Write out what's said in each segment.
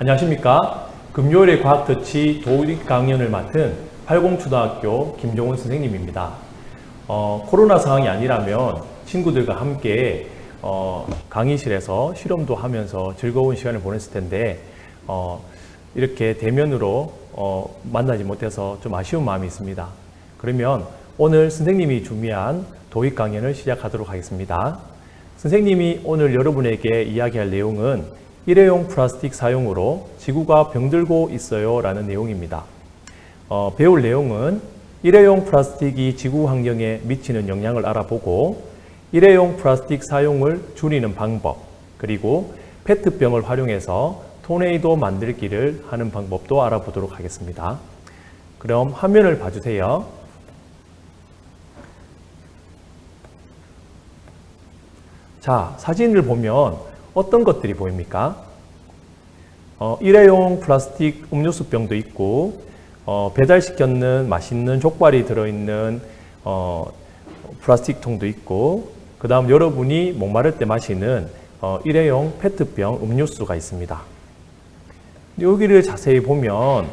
안녕하십니까. 금요일의 과학터치 도입 강연을 맡은 활공초등학교 김종훈 선생님입니다. 코로나 상황이 아니라면 친구들과 함께 강의실에서 실험도 하면서 즐거운 시간을 보냈을 텐데 이렇게 대면으로 만나지 못해서 좀 아쉬운 마음이 있습니다. 그러면 오늘 선생님이 준비한 도입 강연을 시작하도록 하겠습니다. 선생님이 오늘 여러분에게 이야기할 내용은 일회용 플라스틱 사용으로 지구가 병들고 있어요 라는 내용입니다. 배울 내용은 일회용 플라스틱이 지구 환경에 미치는 영향을 알아보고 일회용 플라스틱 사용을 줄이는 방법, 그리고 페트병을 활용해서 토네이도 만들기를 하는 방법도 알아보도록 하겠습니다. 그럼 화면을 봐주세요. 자, 사진을 보면 어떤 것들이 보입니까? 일회용 플라스틱 음료수병도 있고 배달시켰는 맛있는 족발이 들어있는 플라스틱 통도 있고, 그 다음 여러분이 목마를 때 마시는 일회용 페트병 음료수가 있습니다. 여기를 자세히 보면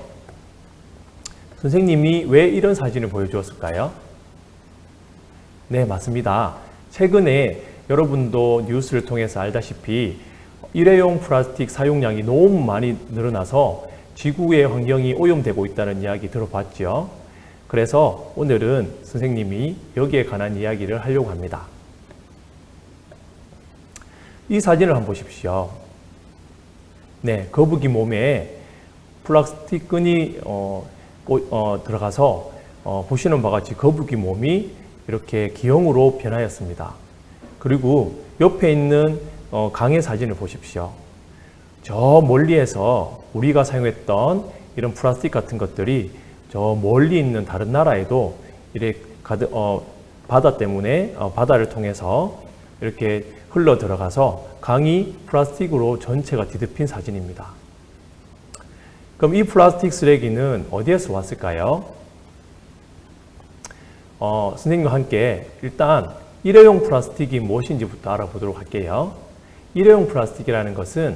선생님이 왜 이런 사진을 보여주었을까요? 네, 맞습니다. 최근에 여러분도 뉴스를 통해서 알다시피 일회용 플라스틱 사용량이 너무 많이 늘어나서 지구의 환경이 오염되고 있다는 이야기 들어봤죠. 그래서 오늘은 선생님이 여기에 관한 이야기를 하려고 합니다. 이 사진을 한번 보십시오. 네, 거북이 몸에 플라스틱 끈이 들어가서 보시는 바와 같이 거북이 몸이 이렇게 기형으로 변하였습니다. 그리고 옆에 있는 강의 사진을 보십시오. 저 멀리에서 우리가 사용했던 이런 플라스틱 같은 것들이 저 멀리 있는 다른 나라에도 이렇게 바다 때문에 바다를 통해서 이렇게 흘러 들어가서 강이 플라스틱으로 전체가 뒤덮인 사진입니다. 그럼 이 플라스틱 쓰레기는 어디에서 왔을까요? 선생님과 함께 일단 일회용 플라스틱이 무엇인지부터 알아보도록 할게요. 일회용 플라스틱이라는 것은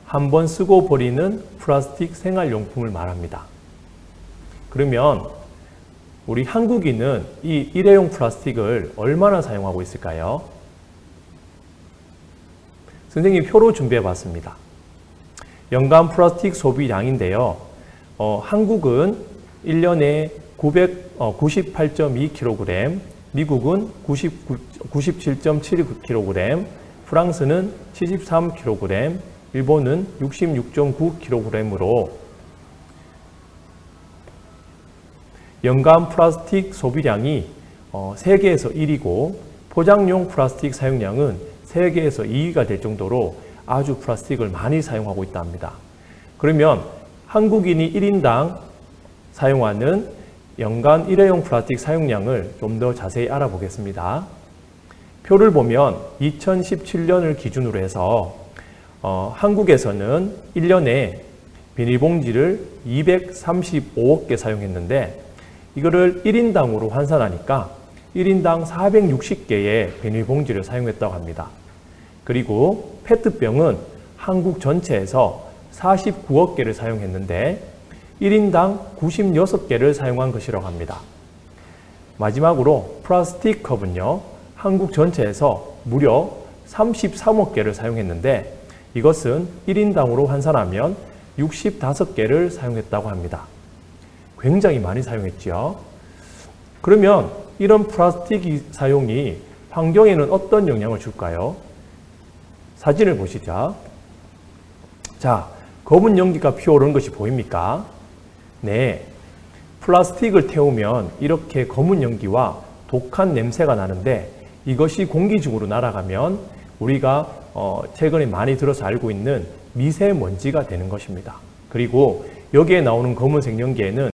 한 번 쓰고 버리는 플라스틱 생활용품을 말합니다. 그러면 우리 한국인은 이 일회용 플라스틱을 얼마나 사용하고 있을까요? 선생님이 표로 준비해 봤습니다. 연간 플라스틱 소비량인데요. 한국은 1년에 98.2kg, 미국은 97.7kg, 프랑스는 73kg, 일본은 66.9kg으로 연간 플라스틱 소비량이 세계에서 1위고 포장용 플라스틱 사용량은 세계에서 2위가 될 정도로 아주 플라스틱을 많이 사용하고 있다 합니다. 그러면 한국인이 1인당 사용하는 연간 일회용 플라스틱 사용량을 좀 더 자세히 알아보겠습니다. 표를 보면 2017년을 기준으로 해서 한국에서는 1년에 비닐봉지를 235억 개 사용했는데 이거를 1인당으로 환산하니까 1인당 460개의 비닐봉지를 사용했다고 합니다. 그리고 페트병은 한국 전체에서 49억 개를 사용했는데 1인당 96개를 사용한 것이라고 합니다. 마지막으로 플라스틱 컵은요, 한국 전체에서 무려 33억 개를 사용했는데 이것은 1인당으로 환산하면 65개를 사용했다고 합니다. 굉장히 많이 사용했죠. 그러면 이런 플라스틱 사용이 환경에는 어떤 영향을 줄까요? 사진을 보시죠. 자, 검은 연기가 피어오르는 것이 보입니까? 네, 플라스틱을 태우면 이렇게 검은 연기와 독한 냄새가 나는데 이것이 공기 중으로 날아가면 우리가 최근에 많이 들어서 알고 있는 미세먼지가 되는 것입니다. 그리고 여기에 나오는 검은색 연기에는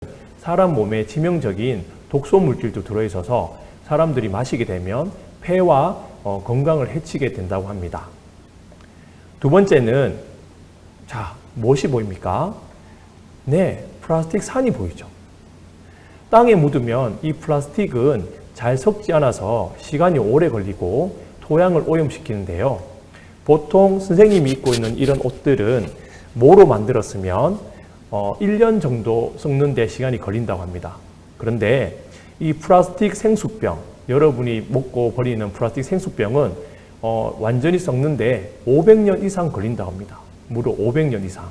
사람 몸에 치명적인 독소 물질도 들어있어서 사람들이 마시게 되면 폐와 건강을 해치게 된다고 합니다. 두 번째는 자, 무엇이 보입니까? 네, 플라스틱 산이 보이죠. 땅에 묻으면 이 플라스틱은 잘 섞지 않아서 시간이 오래 걸리고 토양을 오염시키는데요. 보통 선생님이 입고 있는 이런 옷들은 모로 만들었으면 1년 정도 썩는 데 시간이 걸린다고 합니다. 그런데 이 플라스틱 생수병, 여러분이 먹고 버리는 플라스틱 생수병은 완전히 썩는데 500년 이상 걸린다고 합니다. 무려 500년 이상.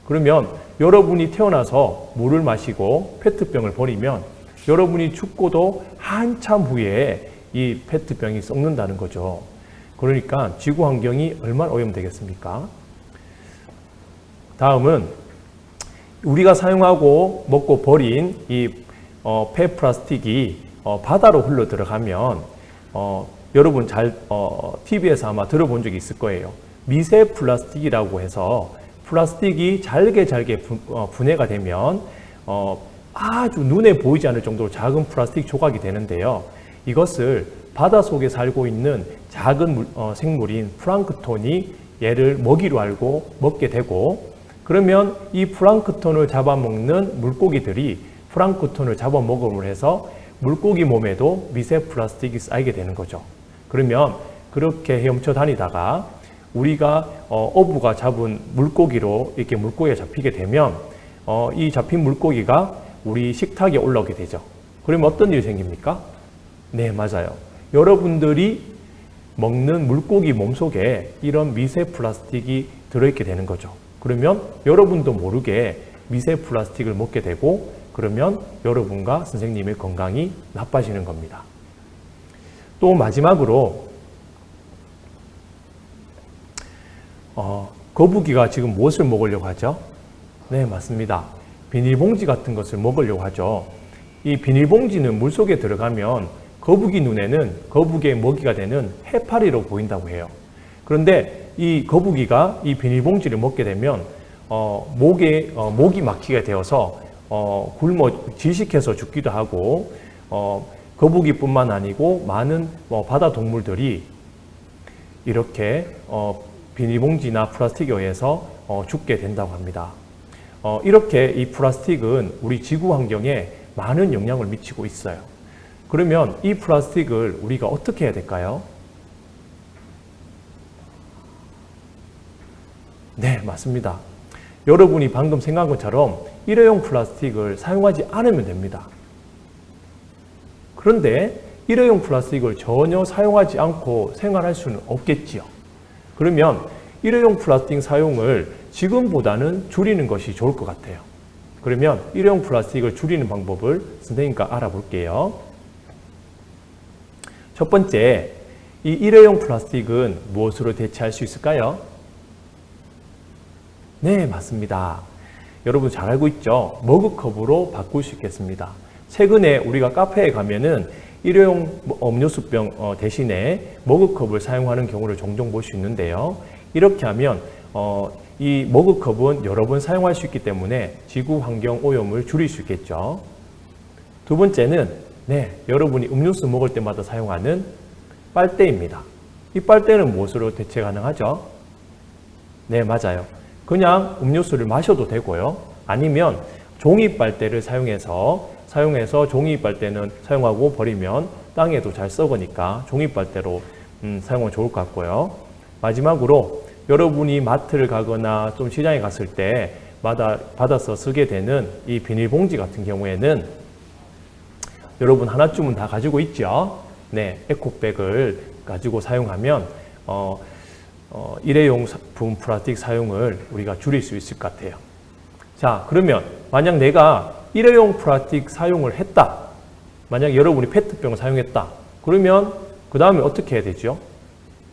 그러면 여러분이 태어나서 물을 마시고 페트병을 버리면 여러분이 죽고도 한참 후에 이 페트병이 썩는다는 거죠. 그러니까 지구 환경이 얼마나 오염되겠습니까? 다음은 우리가 사용하고 먹고 버린 이 폐플라스틱이 바다로 흘러 들어가면 여러분 TV에서 아마 들어본 적이 있을 거예요. 미세 플라스틱이라고 해서 플라스틱이 잘게 분해가 되면 아주 눈에 보이지 않을 정도로 작은 플라스틱 조각이 되는데요. 이것을 바닷속에 살고 있는 작은 생물인 플랑크톤이 얘를 먹이로 알고 먹게 되고, 그러면 이 플랑크톤을 잡아먹는 물고기들이 플랑크톤을 잡아먹음으로 해서 물고기 몸에도 미세 플라스틱이 쌓이게 되는 거죠. 그러면 그렇게 헤엄쳐 다니다가 우리가 어부가 잡은 물고기로 이렇게 물고기가 잡히게 되면 이 잡힌 물고기가 우리 식탁에 올라오게 되죠. 그러면 어떤 일이 생깁니까? 네, 맞아요. 여러분들이 먹는 물고기 몸속에 이런 미세 플라스틱이 들어있게 되는 거죠. 그러면 여러분도 모르게 미세 플라스틱을 먹게 되고, 그러면 여러분과 선생님의 건강이 나빠지는 겁니다. 또 마지막으로 거북이가 지금 무엇을 먹으려고 하죠? 네, 맞습니다. 비닐봉지 같은 것을 먹으려고 하죠. 이 비닐봉지는 물속에 들어가면 거북이 눈에는 거북이의 먹이가 되는 해파리로 보인다고 해요. 그런데 이 거북이가 이 비닐봉지를 먹게 되면 목이 막히게 되어서 굶어 질식해서 죽기도 하고, 거북이뿐만 아니고 많은 바다 동물들이 이렇게 비닐봉지나 플라스틱에 의해서 죽게 된다고 합니다. 이렇게 이 플라스틱은 우리 지구 환경에 많은 영향을 미치고 있어요. 그러면 이 플라스틱을 우리가 어떻게 해야 될까요? 네, 맞습니다. 여러분이 방금 생각한 것처럼 일회용 플라스틱을 사용하지 않으면 됩니다. 그런데 일회용 플라스틱을 전혀 사용하지 않고 생활할 수는 없겠지요. 그러면 일회용 플라스틱 사용을 지금보다는 줄이는 것이 좋을 것 같아요. 그러면 일회용 플라스틱을 줄이는 방법을 선생님과 알아볼게요. 첫 번째, 이 일회용 플라스틱은 무엇으로 대체할 수 있을까요? 네, 맞습니다. 여러분 잘 알고 있죠? 머그컵으로 바꿀 수 있겠습니다. 최근에 우리가 카페에 가면은 일회용 음료수병 대신에 머그컵을 사용하는 경우를 종종 볼 수 있는데요. 이렇게 하면 이 머그컵은 여러 번 사용할 수 있기 때문에 지구 환경 오염을 줄일 수 있겠죠. 두 번째는 여러분이 음료수 먹을 때마다 사용하는 빨대입니다. 이 빨대는 무엇으로 대체 가능하죠? 네, 맞아요. 그냥 음료수를 마셔도 되고요. 아니면 종이 빨대를 사용해서 종이 빨대는 사용하고 버리면 땅에도 잘 썩으니까 종이 빨대로 사용하면 좋을 것 같고요. 마지막으로 여러분이 마트를 가거나 좀 시장에 갔을 때 받아서 쓰게 되는 이 비닐봉지 같은 경우에는 여러분 하나쯤은 다 가지고 있죠. 네, 에코백을 가지고 사용하면 일회용 분 플라스틱 사용을 우리가 줄일 수 있을 것 같아요. 자, 그러면 만약 내가 일회용 플라스틱 사용을 했다. 만약 여러분이 페트병을 사용했다. 그러면 그 다음에 어떻게 해야 되죠?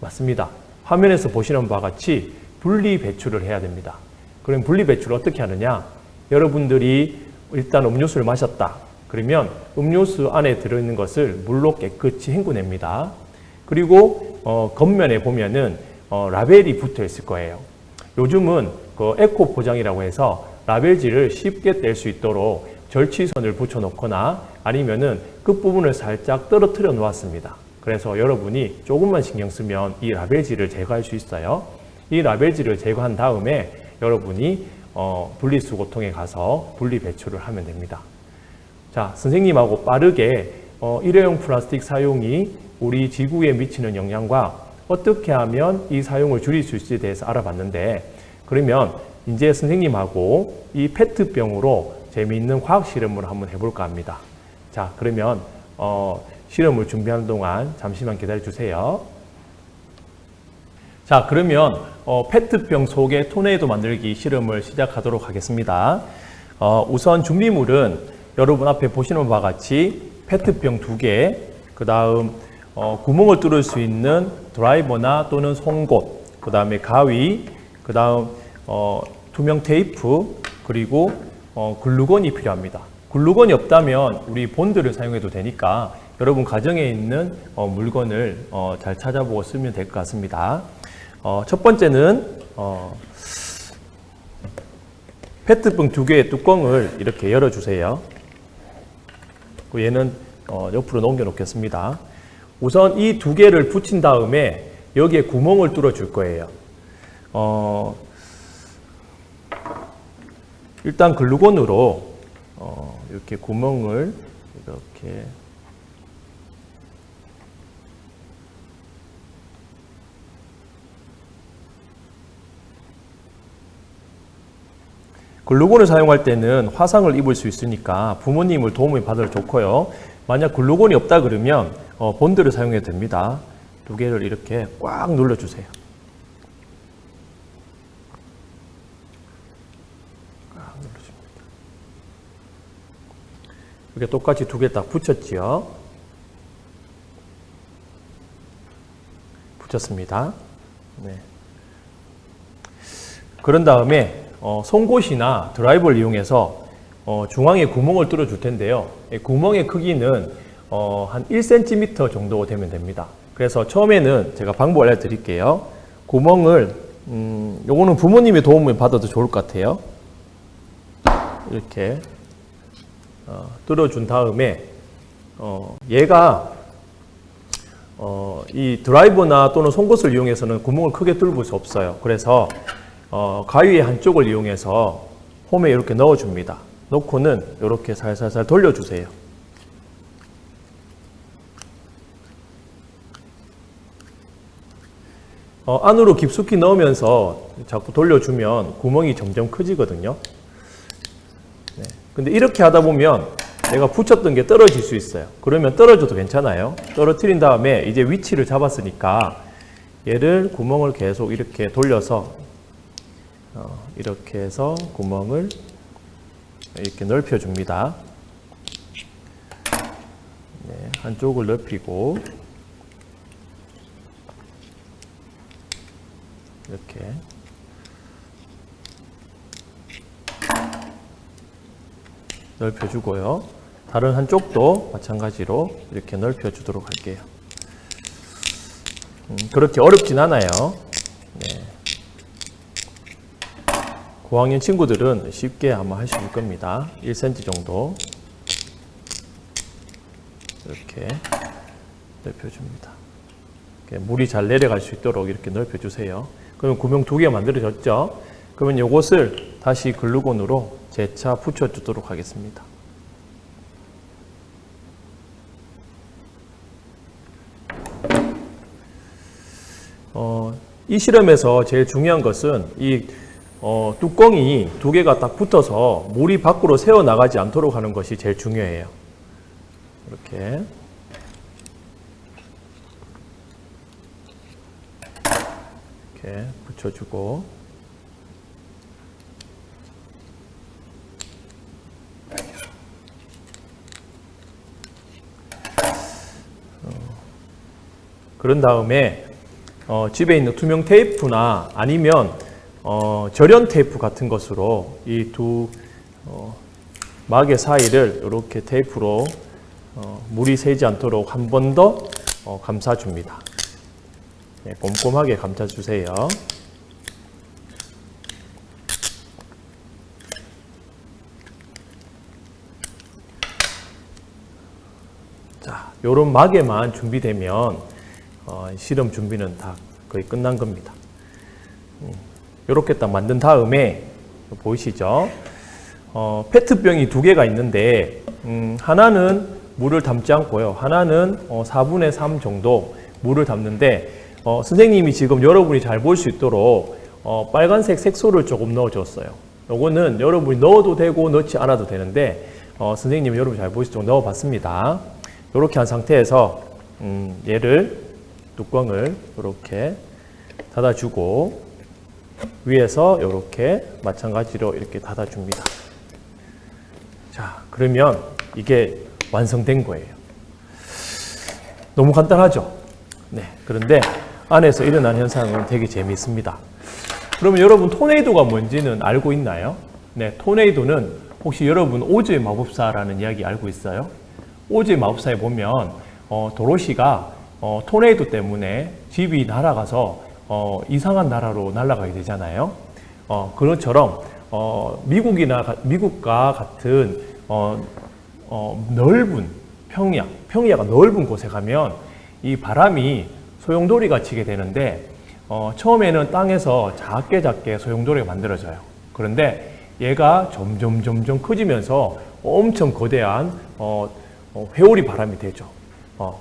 맞습니다. 화면에서 보시는 바와 같이 분리 배출을 해야 됩니다. 그럼 분리 배출을 어떻게 하느냐? 여러분들이 일단 음료수를 마셨다. 그러면 음료수 안에 들어있는 것을 물로 깨끗이 헹궈냅니다. 그리고 겉면에 보면은 라벨이 붙어 있을 거예요. 요즘은 그 에코 포장이라고 해서 라벨지를 쉽게 뗄 수 있도록 절취선을 붙여 놓거나 아니면은 끝부분을 살짝 떨어뜨려 놓았습니다. 그래서 여러분이 조금만 신경 쓰면 이 라벨지를 제거할 수 있어요. 이 라벨지를 제거한 다음에 여러분이 분리수거통에 가서 분리 배출을 하면 됩니다. 자, 선생님하고 빠르게 일회용 플라스틱 사용이 우리 지구에 미치는 영향과 어떻게 하면 이 사용을 줄일 수 있을지에 대해서 알아봤는데, 그러면 이제 선생님하고 이 페트병으로 재미있는 과학 실험을 한번 해볼까 합니다. 자, 그러면 실험을 준비하는 동안 잠시만 기다려 주세요. 자, 그러면 페트병 속에 토네이도 만들기 실험을 시작하도록 하겠습니다. 우선 준비물은 여러분 앞에 보시는 바와 같이 페트병 2개, 그 다음 구멍을 뚫을 수 있는 드라이버나 또는 송곳, 그 다음에 가위, 그 다음 투명 테이프, 그리고 글루건이 필요합니다. 글루건이 없다면 우리 본드를 사용해도 되니까 여러분 가정에 있는 물건을 잘 찾아보고 쓰면 될 것 같습니다. 첫 번째는 페트병 2개의 뚜껑을 이렇게 열어주세요. 얘는 옆으로 넘겨 놓겠습니다. 우선 이 2개를 붙인 다음에 여기에 구멍을 뚫어 줄 거예요. 일단 글루건으로 이렇게 구멍을 이렇게 글루건을 사용할 때는 화상을 입을 수 있으니까 부모님을 도움을 받으러 좋고요. 만약 글루건이 없다 그러면 본드를 사용해도 됩니다. 2개를 이렇게 꽉 눌러주세요. 꽉 눌러줍니다. 이렇게 똑같이 2개 딱 붙였지요. 붙였습니다. 네. 그런 다음에 송곳이나 드라이버를 이용해서 중앙에 구멍을 뚫어 줄 텐데요. 구멍의 크기는 한 1cm 정도 되면 됩니다. 그래서 처음에는 제가 방법 알려드릴게요. 구멍을 요거는 부모님의 도움을 받아도 좋을 것 같아요. 이렇게 뚫어준 다음에 얘가 이 드라이버나 또는 송곳을 이용해서는 구멍을 크게 뚫을 수 없어요. 그래서 가위의 한쪽을 이용해서 홈에 이렇게 넣어줍니다. 넣고는 이렇게 살살살 돌려주세요. 안으로 깊숙이 넣으면서 자꾸 돌려주면 구멍이 점점 커지거든요. 네. 근데 이렇게 하다 보면 내가 붙였던 게 떨어질 수 있어요. 그러면 떨어져도 괜찮아요. 떨어뜨린 다음에 이제 위치를 잡았으니까 얘를 구멍을 계속 이렇게 돌려서 이렇게 해서 구멍을 이렇게 넓혀줍니다. 네, 한쪽을 넓히고 이렇게 넓혀주고요. 다른 한쪽도 마찬가지로 이렇게 넓혀주도록 할게요. 그렇게 어렵진 않아요. 네. 고학년 친구들은 쉽게 아마 할 수 있을 겁니다. 1cm 정도 이렇게 넓혀줍니다. 이렇게 물이 잘 내려갈 수 있도록 이렇게 넓혀주세요. 그러면 구멍 2개 만들어졌죠? 그러면 이것을 다시 글루건으로 재차 붙여주도록 하겠습니다. 이 실험에서 제일 중요한 것은 이 뚜껑이 2개가 딱 붙어서 물이 밖으로 새어나가지 않도록 하는 것이 제일 중요해요. 이렇게 붙여주고 그런 다음에 집에 있는 투명 테이프나 아니면 절연 테이프 같은 것으로 이 두 막의 사이를 이렇게 테이프로 물이 새지 않도록 한 번 더 감싸줍니다. 네, 꼼꼼하게 감싸주세요. 자, 요런 막에만 준비되면 실험 준비는 다 거의 끝난 겁니다. 이렇게 딱 만든 다음에 보이시죠? 페트병이 2개가 있는데 하나는 물을 담지 않고요. 하나는 4분의 3 정도 물을 담는데 선생님이 지금 여러분이 잘 볼 수 있도록 빨간색 색소를 조금 넣어줬어요. 요거는 여러분이 넣어도 되고 넣지 않아도 되는데 선생님이 여러분 잘 보실 쪽 넣어봤습니다. 이렇게 한 상태에서 얘를 뚜껑을 이렇게 닫아주고 위에서 이렇게 마찬가지로 이렇게 닫아줍니다. 자, 그러면 이게 완성된 거예요. 너무 간단하죠? 네. 그런데 안에서 일어난 현상은 되게 재미있습니다. 그러면 여러분 토네이도가 뭔지는 알고 있나요? 네, 토네이도는 혹시 여러분 오즈의 마법사라는 이야기 알고 있어요? 오즈의 마법사에 보면 도로시가 토네이도 때문에 집이 날아가서 이상한 나라로 날아가게 되잖아요. 그것처럼 미국과 같은 넓은 평야가 넓은 곳에 가면 이 바람이 소용돌이가 치게 되는데 처음에는 땅에서 작게 소용돌이가 만들어져요. 그런데 얘가 점점 커지면서 엄청 거대한 회오리 바람이 되죠.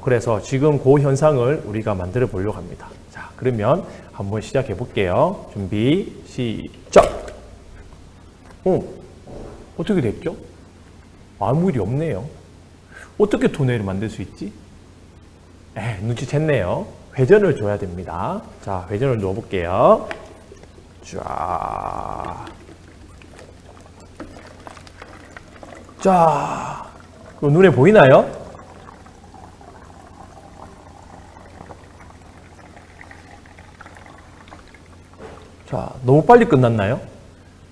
그래서 지금 그 현상을 우리가 만들어 보려고 합니다. 자, 그러면 한번 시작해 볼게요. 준비, 시작! 어떻게 됐죠? 아무 일이 없네요. 어떻게 토네이를 만들 수 있지? 눈치챘네요. 회전을 줘야 됩니다. 자, 회전을 넣어볼게요. 자, 눈에 보이나요? 자, 너무 빨리 끝났나요?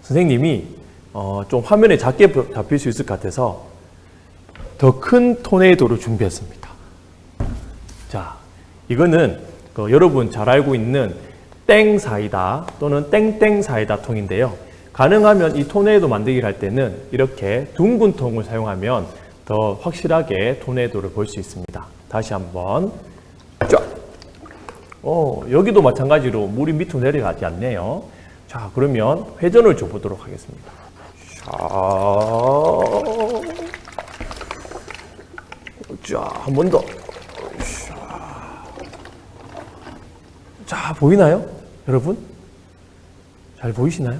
선생님이 좀 화면에 작게 잡힐 수 있을 것 같아서 더 큰 토네이도를 준비했습니다. 자, 이거는 여러분 잘 알고 있는 땡 사이다 또는 땡땡 사이다 통인데요. 가능하면 이 토네이도 만들기를 할 때는 이렇게 둥근 통을 사용하면 더 확실하게 토네이도를 볼 수 있습니다. 다시 한번 쫙! 여기도 마찬가지로 물이 밑으로 내려가지 않네요. 자, 그러면 회전을 줘보도록 하겠습니다. 자, 한 번 더. 자, 보이나요? 여러분? 잘 보이시나요?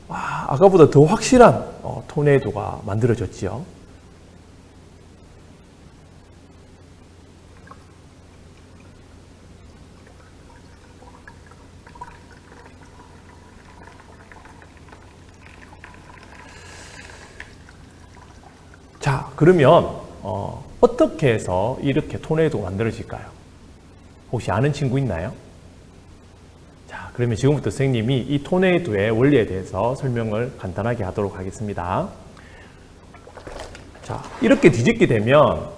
와, 아까보다 더 확실한 토네이도가 만들어졌지요. 자, 그러면 어떻게 해서 이렇게 토네이도가 만들어질까요? 혹시 아는 친구 있나요? 자, 그러면 지금부터 선생님이 이 토네이도의 원리에 대해서 설명을 간단하게 하도록 하겠습니다. 자, 이렇게 뒤집게 되면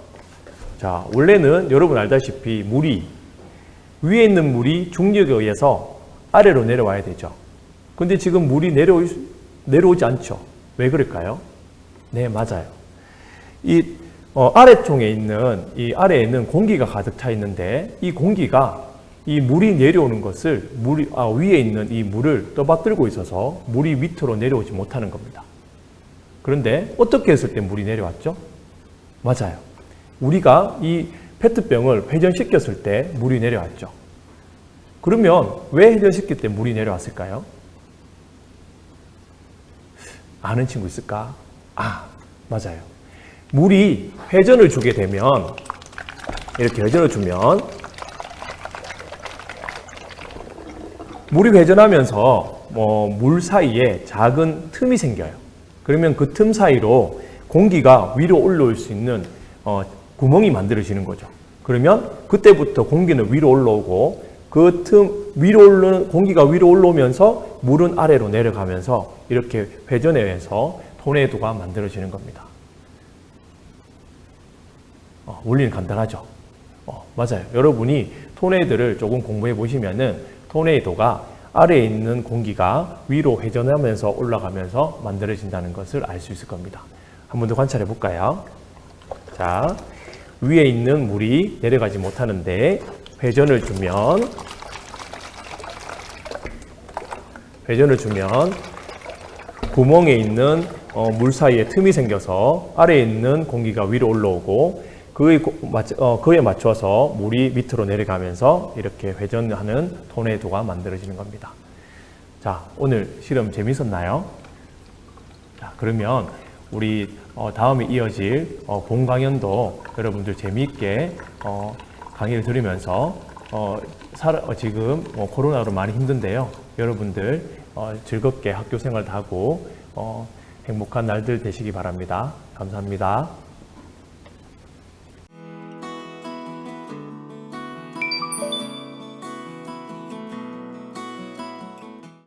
자, 원래는 여러분 알다시피 물이 위에 있는 물이 중력에 의해서 아래로 내려와야 되죠. 근데 지금 물이 내려오지 않죠. 왜 그럴까요? 네, 맞아요. 이 아래쪽에 있는 이 아래에 있는 공기가 가득 차 있는데 이 공기가 이 물이 내려오는 것을 위에 있는 이 물을 떠받들고 있어서 물이 밑으로 내려오지 못하는 겁니다. 그런데 어떻게 했을 때 물이 내려왔죠? 맞아요. 우리가 이 페트병을 회전시켰을 때 물이 내려왔죠. 그러면 왜 회전시킬 때 물이 내려왔을까요? 아는 친구 있을까? 맞아요. 물이 회전을 주게 되면 이렇게 회전을 주면 물이 회전하면서 물 사이에 작은 틈이 생겨요. 그러면 그 틈 사이로 공기가 위로 올라올 수 있는 구멍이 만들어지는 거죠. 그러면 그때부터 공기는 위로 올라오고 그 틈 위로 올라오는 공기가 위로 올라오면서 물은 아래로 내려가면서 이렇게 회전에 의해서 토네이도가 만들어지는 겁니다. 원리는 간단하죠. 맞아요. 여러분이 토네이도를 조금 공부해 보시면은 토네이도가 아래에 있는 공기가 위로 회전하면서 올라가면서 만들어진다는 것을 알 수 있을 겁니다. 한 번 더 관찰해 볼까요? 자, 위에 있는 물이 내려가지 못하는데 회전을 주면 구멍에 있는 물 사이에 틈이 생겨서 아래에 있는 공기가 위로 올라오고 그에 맞춰서 물이 밑으로 내려가면서 이렇게 회전하는 토네이도가 만들어지는 겁니다. 자, 오늘 실험 재밌었나요? 자, 그러면 우리 다음에 이어질 본 강연도 여러분들 재미있게 강의를 들으면서 지금 코로나로 많이 힘든데요. 여러분들 즐겁게 학교 생활도 하고 행복한 날들 되시기 바랍니다. 감사합니다.